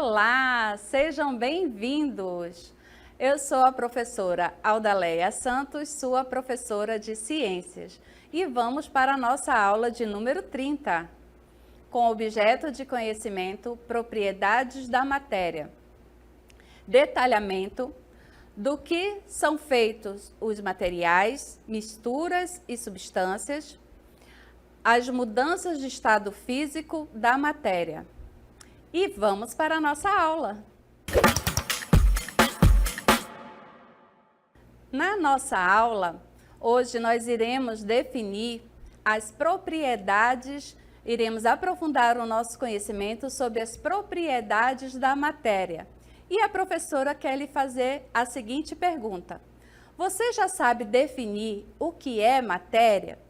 Olá, sejam bem-vindos! Eu sou a professora Aldaleia Santos, sua professora de Ciências, e vamos para a nossa aula de número 30, com objeto de conhecimento, propriedades da matéria, detalhamento do que são feitos os materiais, misturas e substâncias, as mudanças de estado físico da matéria. E vamos para a nossa aula. Na nossa aula, hoje nós iremos definir as propriedades, iremos aprofundar o nosso conhecimento sobre as propriedades da matéria. E a professora quer lhe fazer a seguinte pergunta: você já sabe definir o que é matéria?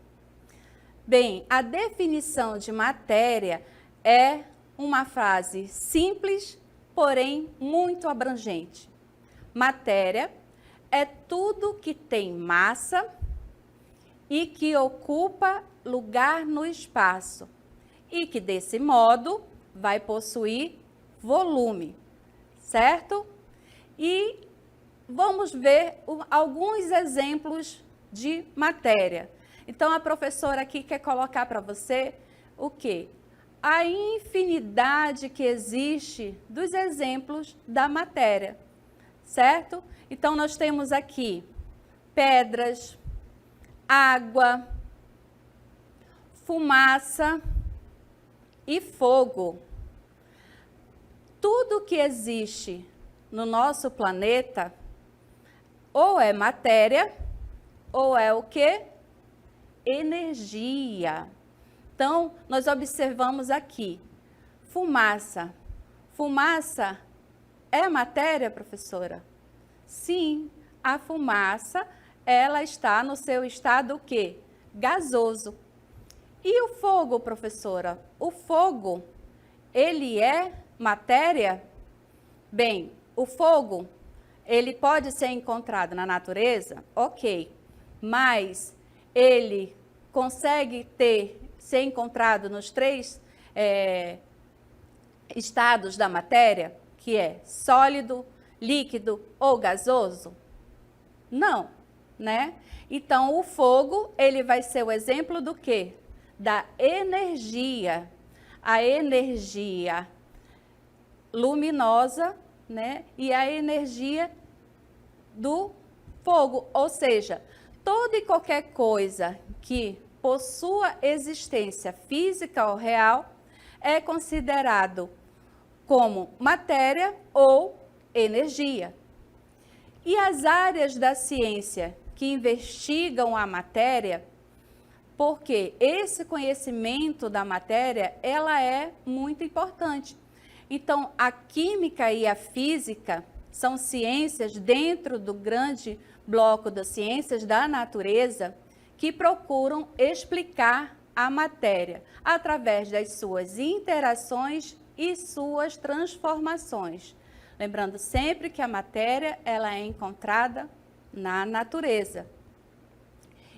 Bem, a definição de matéria é uma frase simples, porém muito abrangente. Matéria é tudo que tem massa e que ocupa lugar no espaço e que, desse modo, vai possuir volume, certo? E vamos ver alguns exemplos de matéria. Então, a professora aqui quer colocar para você o quê? A infinidade que existe dos exemplos da matéria, certo? Então, nós temos aqui pedras, água, fumaça e fogo. Tudo que existe no nosso planeta ou é matéria ou é o quê? Energia. Então, nós observamos aqui, fumaça. Fumaça é matéria, professora? Sim, a fumaça, ela está no seu estado o quê? Gasoso. E o fogo, professora? O fogo, ele é matéria? Bem, o fogo, ele pode ser encontrado na natureza? Ok, mas ele consegue ser encontrado nos três estados da matéria, que é sólido, líquido ou gasoso? Não, né? Então, o fogo, ele vai ser o exemplo do quê? Da energia. A energia luminosa, né? E a energia do fogo, ou seja, toda e qualquer coisa que possua existência física ou real é considerado como matéria ou energia. E as áreas da ciência que investigam a matéria, porque esse conhecimento da matéria, ela é muito importante. Então, a química e a física são ciências dentro do grande bloco das ciências da natureza que procuram explicar a matéria através das suas interações e suas transformações. Lembrando sempre que a matéria, ela é encontrada na natureza.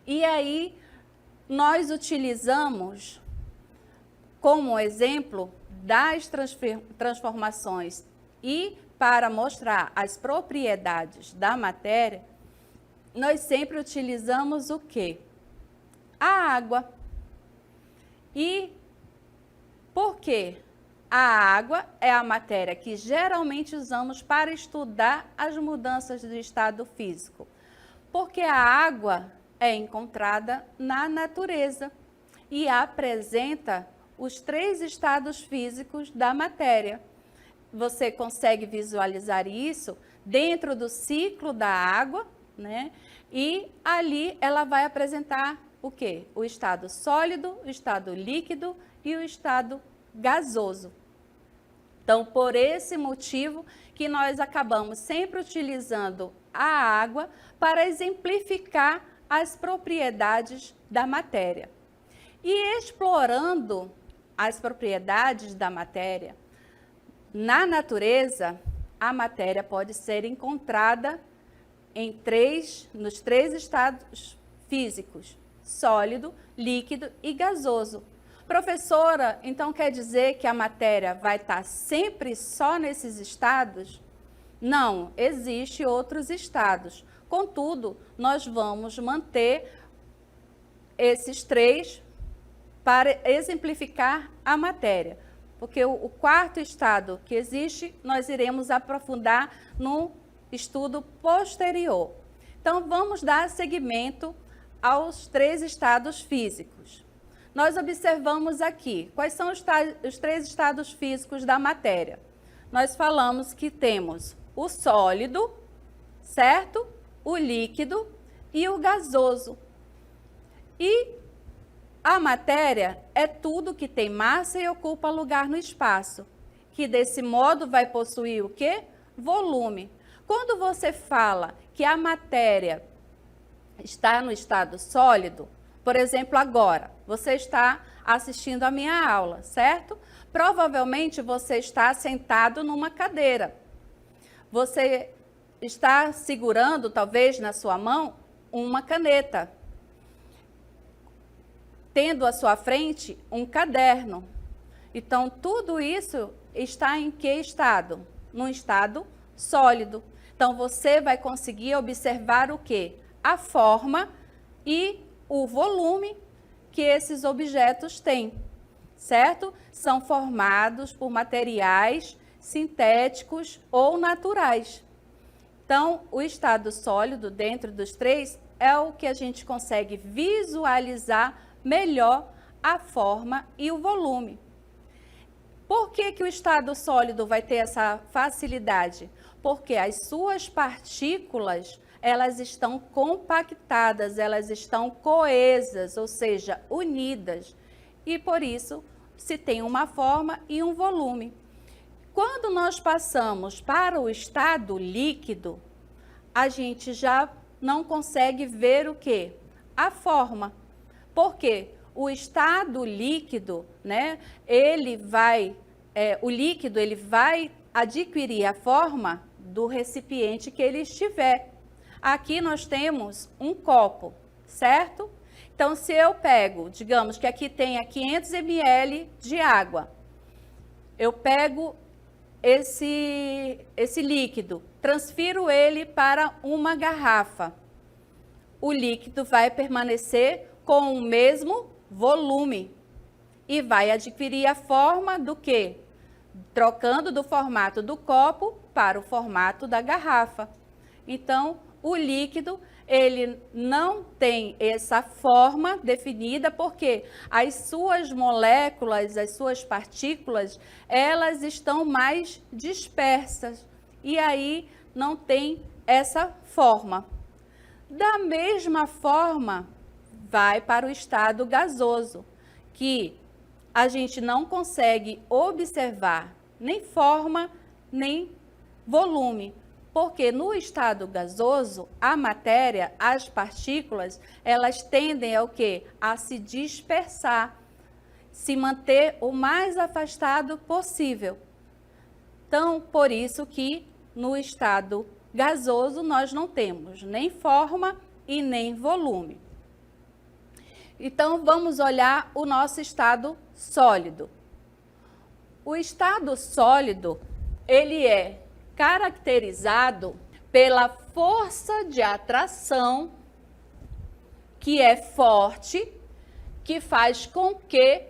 E aí, nós utilizamos como exemplo das transformações e para mostrar as propriedades da matéria, nós sempre utilizamos o quê? A água. E por quê? A água é a matéria que geralmente usamos para estudar as mudanças do estado físico. Porque a água é encontrada na natureza e apresenta os três estados físicos da matéria. Você consegue visualizar isso dentro do ciclo da água, né? E ali ela vai apresentar o quê? O estado sólido, o estado líquido e o estado gasoso. Então, por esse motivo que nós acabamos sempre utilizando a água para exemplificar as propriedades da matéria. E explorando as propriedades da matéria, na natureza, a matéria pode ser encontrada nos três estados físicos: sólido, líquido e gasoso. Professora, então quer dizer que a matéria vai estar sempre só nesses estados? Não, existem outros estados. Contudo, nós vamos manter esses 3 para exemplificar a matéria. Porque o quarto estado que existe, nós iremos aprofundar no estudo posterior. Então, vamos dar seguimento aos 3 estados físicos. Nós observamos aqui quais são os 3 estados físicos da matéria. Nós falamos que temos o sólido, certo? O líquido e o gasoso. E a matéria é tudo que tem massa e ocupa lugar no espaço, que desse modo vai possuir o quê? Volume. Quando você fala que a matéria está no estado sólido, por exemplo, agora, você está assistindo a minha aula, certo? Provavelmente você está sentado numa cadeira. Você está segurando, talvez, na sua mão, uma caneta. Tendo à sua frente um caderno. Então, tudo isso está em que estado? Num estado sólido. Então, você vai conseguir observar o quê? A forma e o volume que esses objetos têm, certo? São formados por materiais sintéticos ou naturais. Então, o estado sólido, dentro dos 3, é o que a gente consegue visualizar melhor a forma e o volume. Por que que o estado sólido vai ter essa facilidade? Porque as suas partículas, elas estão compactadas, elas estão coesas, ou seja, unidas. E por isso se tem uma forma e um volume. Quando nós passamos para o estado líquido, a gente já não consegue ver o quê? A forma. Por quê? O estado líquido, né, o líquido ele vai adquirir a forma do recipiente que ele estiver. Aqui nós temos um copo, certo? Então, se eu pego, digamos que aqui tenha 500 ml de água, eu pego esse líquido, transfiro ele para uma garrafa. O líquido vai permanecer com o mesmo volume e vai adquirir a forma do quê? Trocando do formato do copo para o formato da garrafa. Então, o líquido, ele não tem essa forma definida porque as suas moléculas, as suas partículas, elas estão mais dispersas e aí não tem essa forma. Da mesma forma, vai para o estado gasoso, que a gente não consegue observar nem forma, nem volume, porque no estado gasoso, a matéria, as partículas, elas tendem ao quê? A se dispersar, se manter o mais afastado possível. Então, por isso que no estado gasoso nós não temos nem forma e nem volume. Então, vamos olhar o nosso estado sólido. O estado sólido, ele é caracterizado pela força de atração que é forte, que faz com que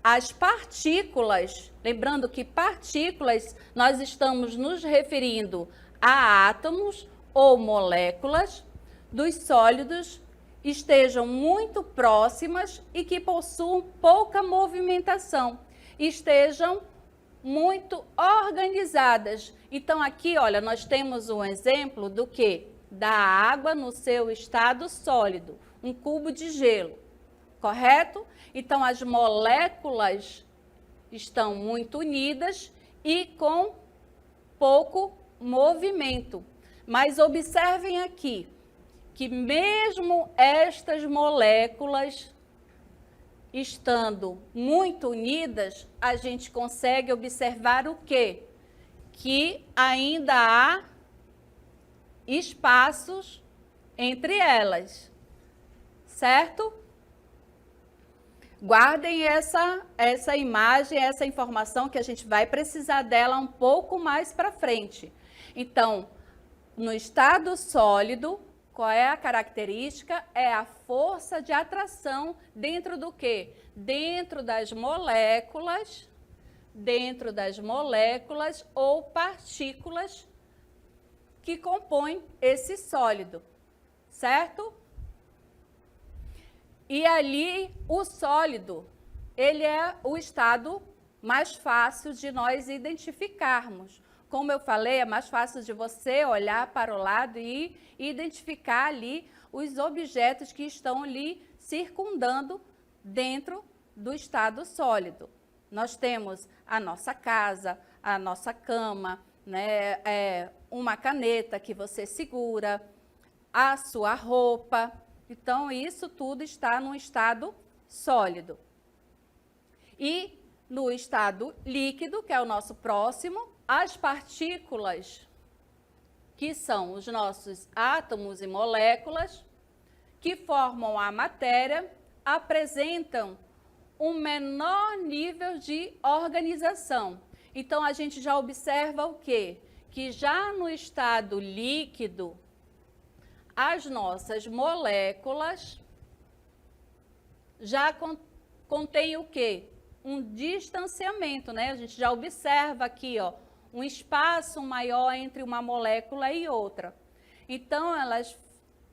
as partículas, lembrando que partículas nós estamos nos referindo a átomos ou moléculas dos sólidos, estejam muito próximas e que possuam pouca movimentação, estejam muito organizadas. Então, aqui, olha, nós temos um exemplo do quê? Da água no seu estado sólido, um cubo de gelo, correto? Então, as moléculas estão muito unidas e com pouco movimento. Mas observem aqui, que mesmo estas moléculas estando muito unidas, a gente consegue observar o quê? Que ainda há espaços entre elas, certo? Guardem essa imagem, essa informação que a gente vai precisar dela um pouco mais para frente. Então, no estado sólido, qual é a característica? É a força de atração dentro do quê? Dentro das moléculas ou partículas que compõem esse sólido, certo? E ali, o sólido, ele é o estado mais fácil de nós identificarmos. Como eu falei, é mais fácil de você olhar para o lado e identificar ali os objetos que estão ali circundando dentro do estado sólido. Nós temos a nossa casa, a nossa cama, né, uma caneta que você segura, a sua roupa. Então, isso tudo está no estado sólido. E no estado líquido, que é o nosso próximo, as partículas, que são os nossos átomos e moléculas, que formam a matéria, apresentam um menor nível de organização. Então, a gente já observa o quê? Que já no estado líquido, as nossas moléculas já contêm o quê? Um distanciamento, né? A gente já observa aqui, ó, um espaço maior entre uma molécula e outra. Então,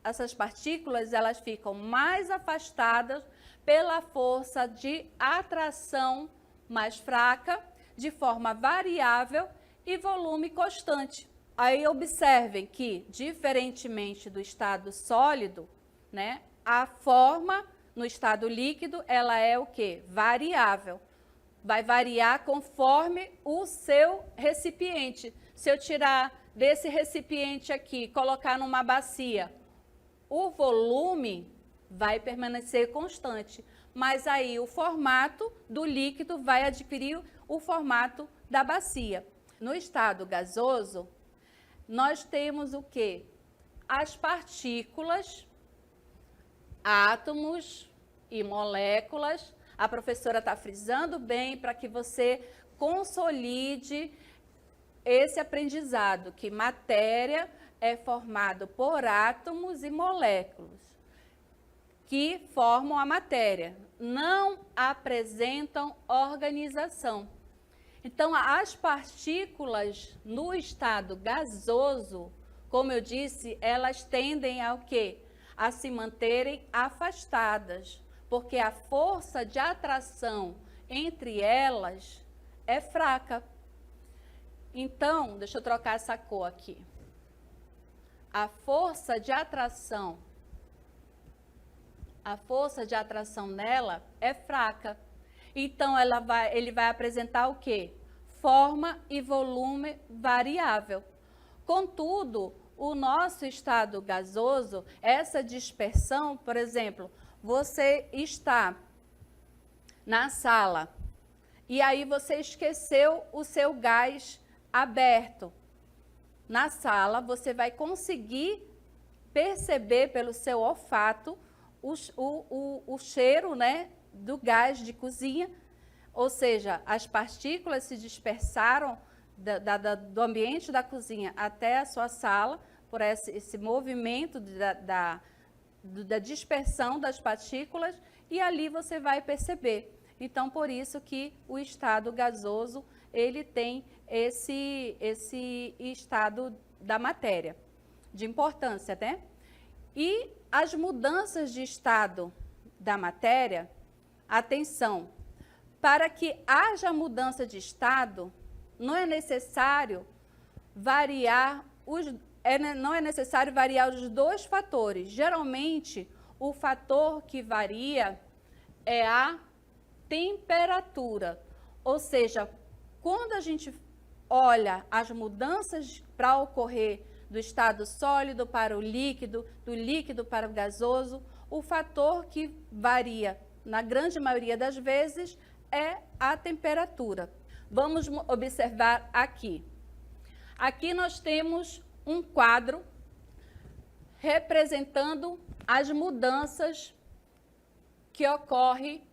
essas partículas, elas ficam mais afastadas pela força de atração mais fraca, de forma variável e volume constante. Aí observem que, diferentemente do estado sólido, né, a forma no estado líquido, ela é o quê? Variável. Vai variar conforme o seu recipiente. Se eu tirar desse recipiente aqui, colocar numa bacia, o volume vai permanecer constante, mas aí o formato do líquido vai adquirir o formato da bacia. No estado gasoso, nós temos o quê? As partículas, átomos e moléculas. A professora está frisando bem para que você consolide esse aprendizado, que matéria é formada por átomos e moléculas que formam a matéria, não apresentam organização. Então, as partículas no estado gasoso, como eu disse, elas tendem ao quê? A se manterem afastadas, porque a força de atração entre elas é fraca. Então, deixa eu trocar essa cor aqui. A força de atração nela é fraca. Então, ele vai apresentar o quê? Forma e volume variável. Contudo, o nosso estado gasoso, essa dispersão, por exemplo, você está na sala e aí você esqueceu o seu gás aberto. Na sala, você vai conseguir perceber pelo seu olfato o cheiro, né, do gás de cozinha, ou seja, as partículas se dispersaram do ambiente da cozinha até a sua sala, por esse movimento da dispersão das partículas, e ali você vai perceber. Então, por isso que o estado gasoso, ele tem esse estado da matéria, de importância, né? E as mudanças de estado da matéria, atenção, para que haja mudança de estado, não é necessário variar os dois fatores. Geralmente, o fator que varia é a temperatura. Ou seja, quando a gente olha as mudanças para ocorrer do estado sólido para o líquido, do líquido para o gasoso, o fator que varia, na grande maioria das vezes, é a temperatura. Vamos observar aqui. Aqui nós temos um quadro representando as mudanças que ocorrem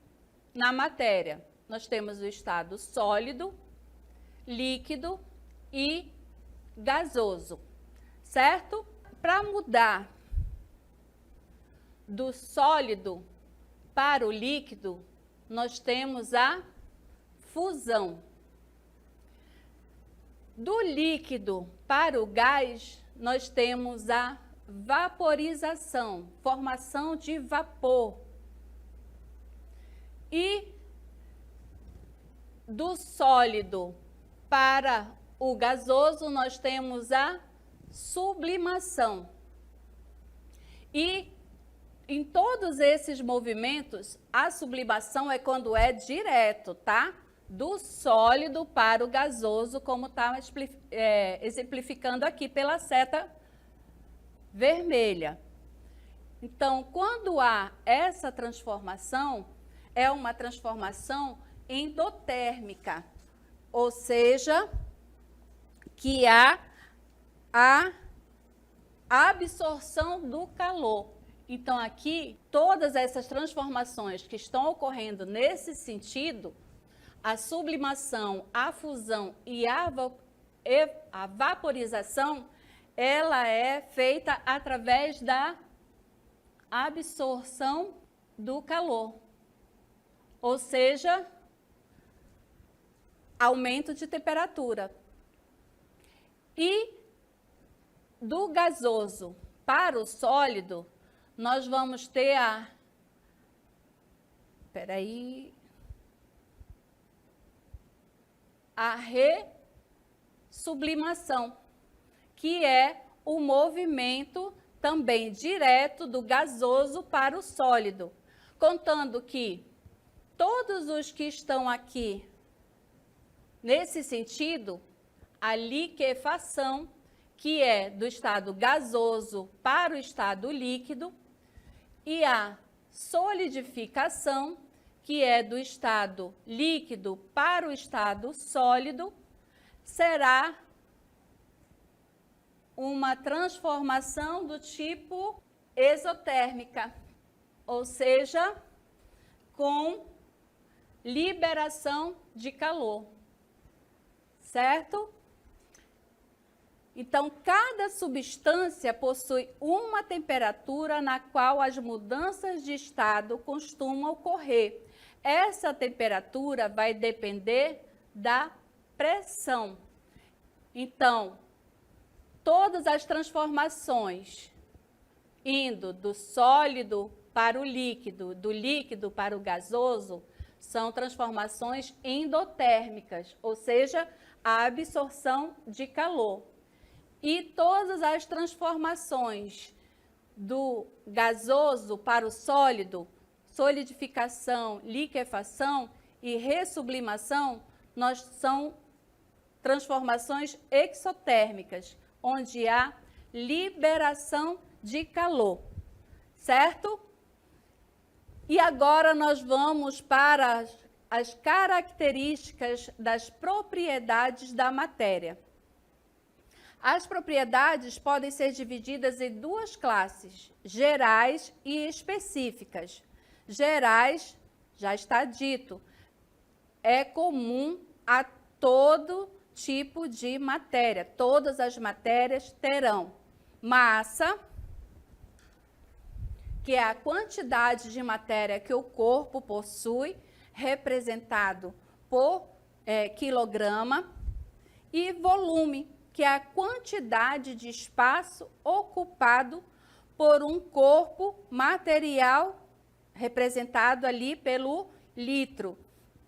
na matéria? Nós temos o estado sólido, líquido e gasoso, certo? Para mudar do sólido para o líquido, nós temos a fusão. Do líquido para o gás, nós temos a vaporização, formação de vapor. E do sólido para o gasoso, nós temos a sublimação. E em todos esses movimentos, a sublimação é quando é direto, tá? Do sólido para o gasoso, como está exemplificando aqui pela seta vermelha. Então, quando há essa transformação, é uma transformação endotérmica, ou seja, que há a absorção do calor. Então, aqui, todas essas transformações que estão ocorrendo nesse sentido, a sublimação, a fusão e a vaporização, ela é feita através da absorção do calor, ou seja, aumento de temperatura. E do gasoso para o sólido, nós vamos ter a ressublimação, que é o movimento também direto do gasoso para o sólido, contando que todos os que estão aqui nesse sentido, a liquefação, que é do estado gasoso para o estado líquido, e a solidificação, que é do estado líquido para o estado sólido, será uma transformação do tipo exotérmica, ou seja, com liberação de calor, certo? Então, cada substância possui uma temperatura na qual as mudanças de estado costumam ocorrer. Essa temperatura vai depender da pressão. Então, todas as transformações indo do sólido para o líquido, do líquido para o gasoso, são transformações endotérmicas, ou seja, a absorção de calor. E todas as transformações do gasoso para o sólido, solidificação, liquefação e ressublimação, são transformações exotérmicas, onde há liberação de calor, certo? E agora nós vamos para as características das propriedades da matéria. As propriedades podem ser divididas em duas classes, gerais e específicas. Gerais, já está dito, é comum a todo tipo de matéria. Todas as matérias terão massa, que é a quantidade de matéria que o corpo possui, representado por quilograma, e volume, que é a quantidade de espaço ocupado por um corpo material, representado ali pelo litro.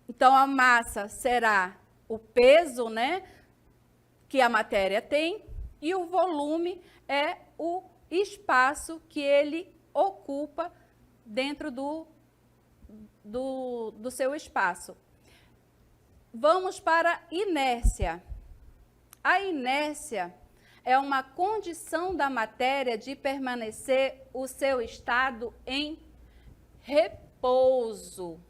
Então, a massa será o peso, né, que a matéria tem, e o volume é o espaço que ele ocupa dentro do seu espaço. Vamos para a inércia. A inércia é uma condição da matéria de permanecer o seu estado em repouso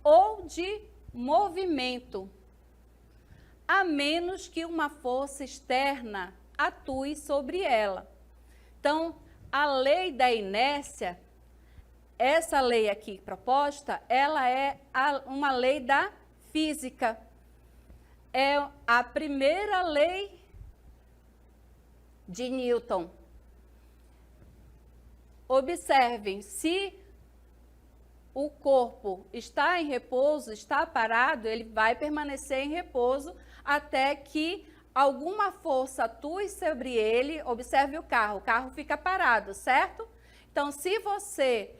ou de movimento, a menos que uma força externa atue sobre ela. Então, a lei da inércia essa lei aqui proposta, ela é uma lei da física. É a primeira lei de Newton. Observem, se o corpo está em repouso, está parado, ele vai permanecer em repouso até que alguma força atue sobre ele. Observe o carro fica parado, certo? Então, se você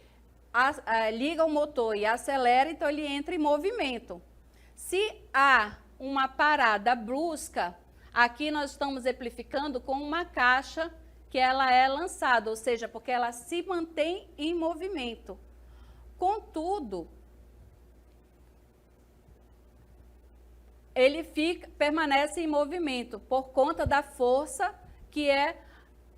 liga o motor e acelera, então ele entra em movimento. Se há uma parada brusca, aqui nós estamos exemplificando com uma caixa que ela é lançada, ou seja, porque ela se mantém em movimento. Contudo, ele permanece em movimento por conta da força que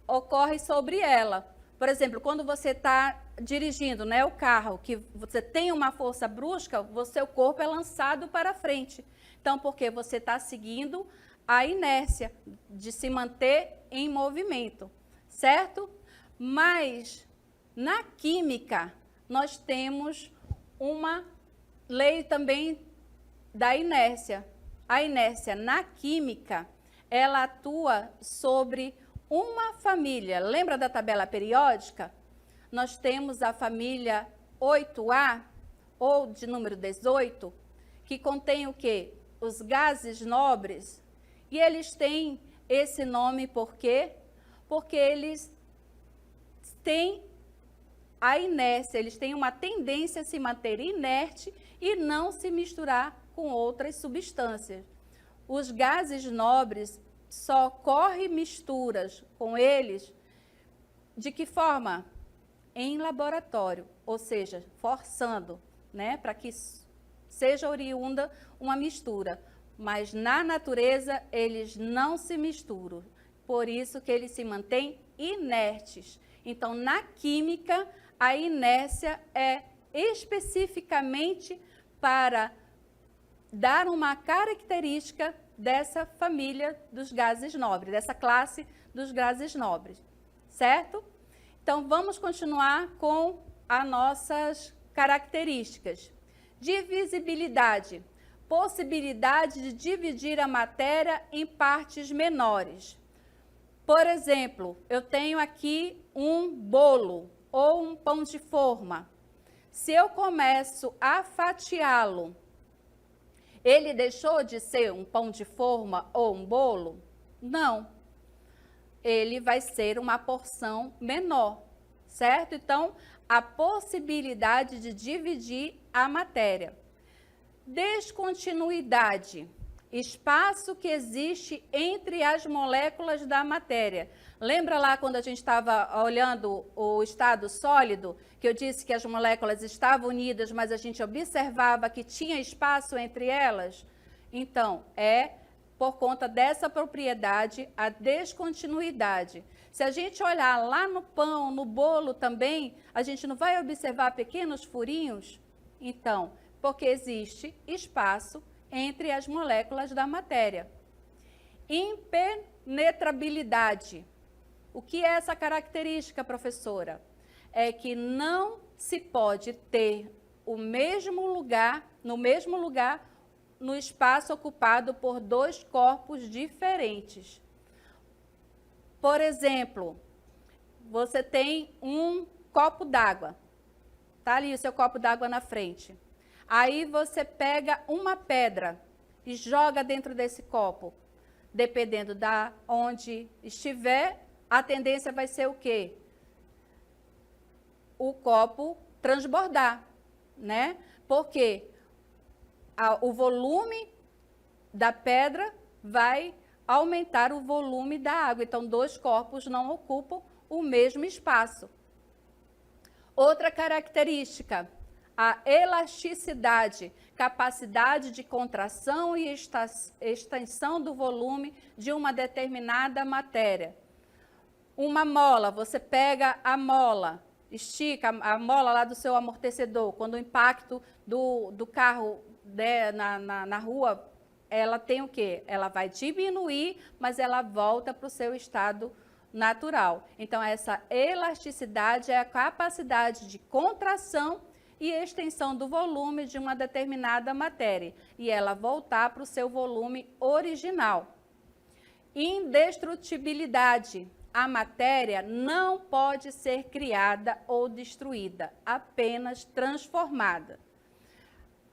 ocorre sobre ela. Por exemplo, quando você está dirigindo, né, o carro, que você tem uma força brusca, o seu corpo é lançado para frente. Então, porque você está seguindo a inércia de se manter em movimento, certo? Mas, na química, nós temos uma lei também da inércia. A inércia na química, ela atua sobre uma família. Lembra da tabela periódica? Nós temos a família 8A, ou de número 18, que contém o quê? Os gases nobres. E eles têm esse nome por quê? Porque eles têm a inércia, eles têm uma tendência a se manter inerte e não se misturar com outras substâncias. Os gases nobres só ocorrem misturas com eles de que forma? Em laboratório, ou seja, forçando, né, para que seja oriunda uma mistura. Mas na natureza eles não se misturam, por isso que eles se mantêm inertes. Então, na química, a inércia é especificamente para dar uma característica dessa família dos gases nobres, dessa classe dos gases nobres, certo? Então, vamos continuar com as nossas características. Divisibilidade, possibilidade de dividir a matéria em partes menores. Por exemplo, eu tenho aqui um bolo ou um pão de forma. Se eu começo a fatiá-lo, ele deixou de ser um pão de forma ou um bolo? Não. Ele vai ser uma porção menor, certo? Então, a possibilidade de dividir a matéria. Descontinuidade, espaço que existe entre as moléculas da matéria. Lembra lá quando a gente estava olhando o estado sólido, que eu disse que as moléculas estavam unidas, mas a gente observava que tinha espaço entre elas? Então, é por conta dessa propriedade, a descontinuidade. Se a gente olhar lá no pão, no bolo também, a gente não vai observar pequenos furinhos? Então, porque existe espaço entre as moléculas da matéria. Impenetrabilidade. O que é essa característica, professora? É que não se pode ter no mesmo lugar, no espaço ocupado por dois corpos diferentes. Por exemplo, você tem um copo d'água. Está ali o seu copo d'água na frente. Aí você pega uma pedra e joga dentro desse copo. Dependendo de onde estiver, a tendência vai ser o quê? O copo transbordar, né? Porque o volume da pedra vai aumentar o volume da água. Então, dois corpos não ocupam o mesmo espaço. Outra característica, a elasticidade, capacidade de contração e extensão do volume de uma determinada matéria. Uma mola, você pega a mola, estica a mola lá do seu amortecedor, quando o impacto do carro na rua, ela tem o quê? Ela vai diminuir, mas ela volta para o seu estado natural. Então, essa elasticidade é a capacidade de contração e extensão do volume de uma determinada matéria e ela voltar para o seu volume original. Indestrutibilidade. A matéria não pode ser criada ou destruída, apenas transformada.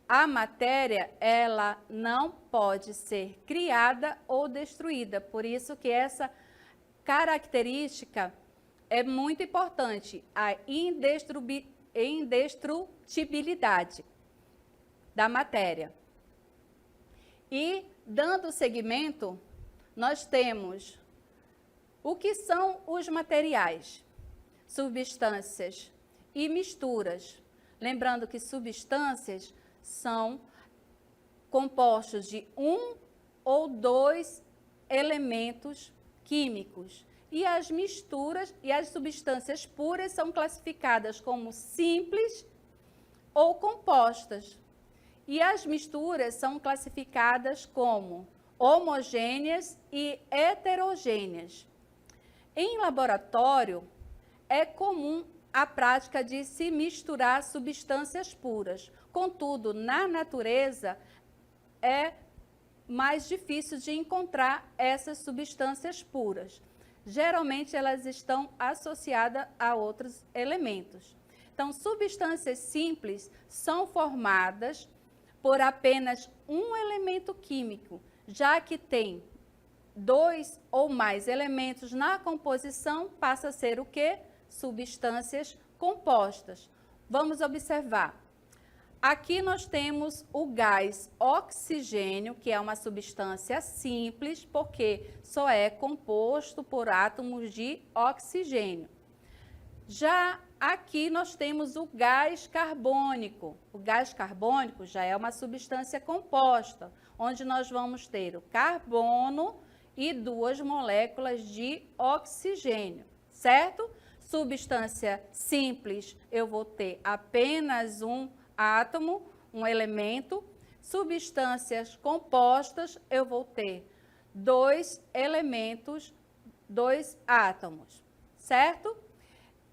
A matéria, ela não pode ser criada ou destruída, por isso que essa característica é muito importante, a indestrutibilidade da matéria. E, dando seguimento, nós temos o que são os materiais, substâncias e misturas. Lembrando que substâncias são compostos de um ou dois elementos químicos. E as misturas e as substâncias puras são classificadas como simples ou compostas. E as misturas são classificadas como homogêneas e heterogêneas. Em laboratório, é comum a prática de se misturar substâncias puras. Contudo, na natureza, é mais difícil de encontrar essas substâncias puras. Geralmente, elas estão associadas a outros elementos. Então, substâncias simples são formadas por apenas um elemento químico, já que tem dois ou mais elementos na composição, passa a ser o quê? Substâncias compostas. Vamos observar. Aqui nós temos o gás oxigênio, que é uma substância simples, porque só é composto por átomos de oxigênio. Já aqui nós temos o gás carbônico. O gás carbônico já é uma substância composta, onde nós vamos ter o carbono e duas moléculas de oxigênio, certo? Substância simples, eu vou ter apenas um átomo, um elemento. Substâncias compostas, eu vou ter dois elementos, dois átomos, certo?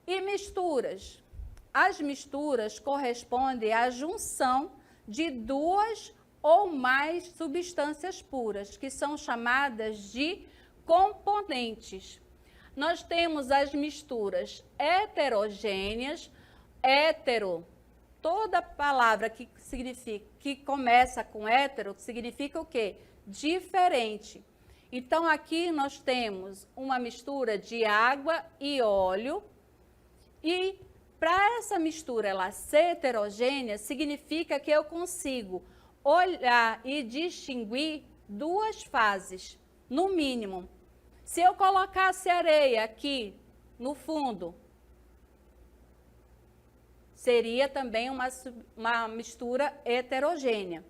E misturas. As misturas correspondem à junção de duas ou mais substâncias puras, que são chamadas de componentes. Nós temos as misturas heterogêneas, toda palavra que significa, que começa com hétero, significa o quê? Diferente. Então, aqui nós temos uma mistura de água e óleo, e para essa mistura ela ser heterogênea, significa que eu consigo olhar e distinguir duas fases, no mínimo. Se eu colocasse areia aqui no fundo, seria também uma mistura heterogênea.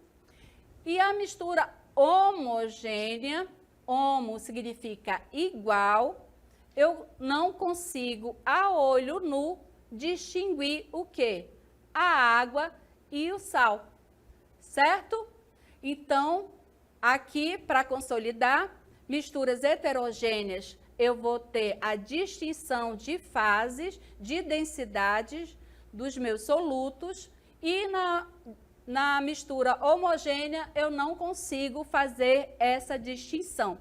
E a mistura homogênea, homo significa igual, eu não consigo, a olho nu, distinguir o quê? A água e o sal, certo? Então, aqui, para consolidar, misturas heterogêneas, eu vou ter a distinção de fases, de densidades dos meus solutos, e na mistura homogênea eu não consigo fazer essa distinção.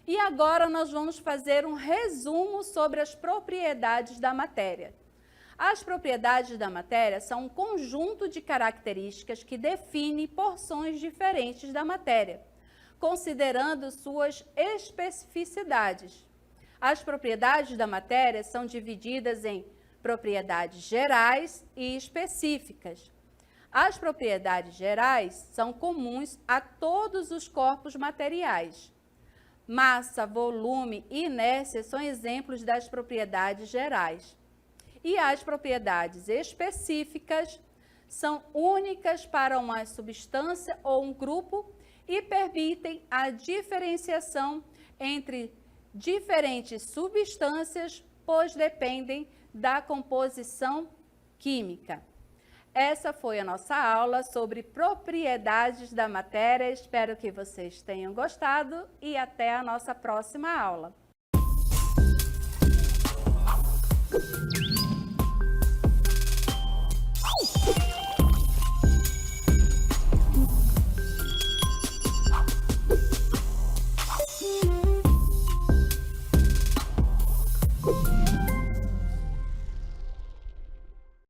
E agora nós vamos fazer um resumo sobre as propriedades da matéria. As propriedades da matéria são um conjunto de características que definem porções diferentes da matéria, considerando suas especificidades. As propriedades da matéria são divididas em propriedades gerais e específicas. As propriedades gerais são comuns a todos os corpos materiais. Massa, volume e inércia são exemplos das propriedades gerais. E as propriedades específicas são únicas para uma substância ou um grupo e permitem a diferenciação entre diferentes substâncias, pois dependem da composição química. Essa foi a nossa aula sobre propriedades da matéria. Espero que vocês tenham gostado e até a nossa próxima aula.